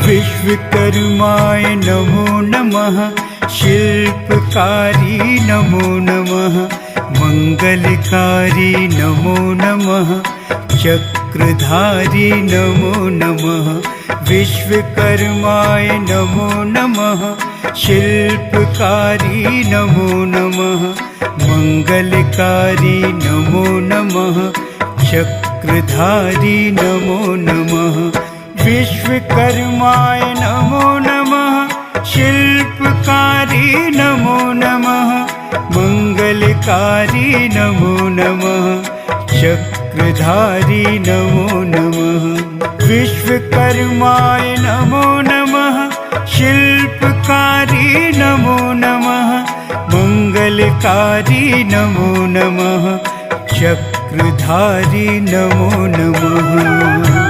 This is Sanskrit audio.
विश्वकर्माय नमो नमः। शिल्पकारी नमो नमः। मंगलकारी नमो नमः। चक्रधारी नमो नमः। विश्वकर्माय नमो नमः। शिल्पकारी नमो नमः। मंगलकारी नमो नमः। चक्रधारी नमो नमः। विश्वकर्माय नमो नमः। शिल्पकारी नमो नमः। मंगलकारी नमो नमः। चक्रधारी नमो नमः। विश्वकर्माय नमो नमः। शिल्पकारी नमो नमः। मंगलकारी नमो नमः। चक्रधारी नमो नमः।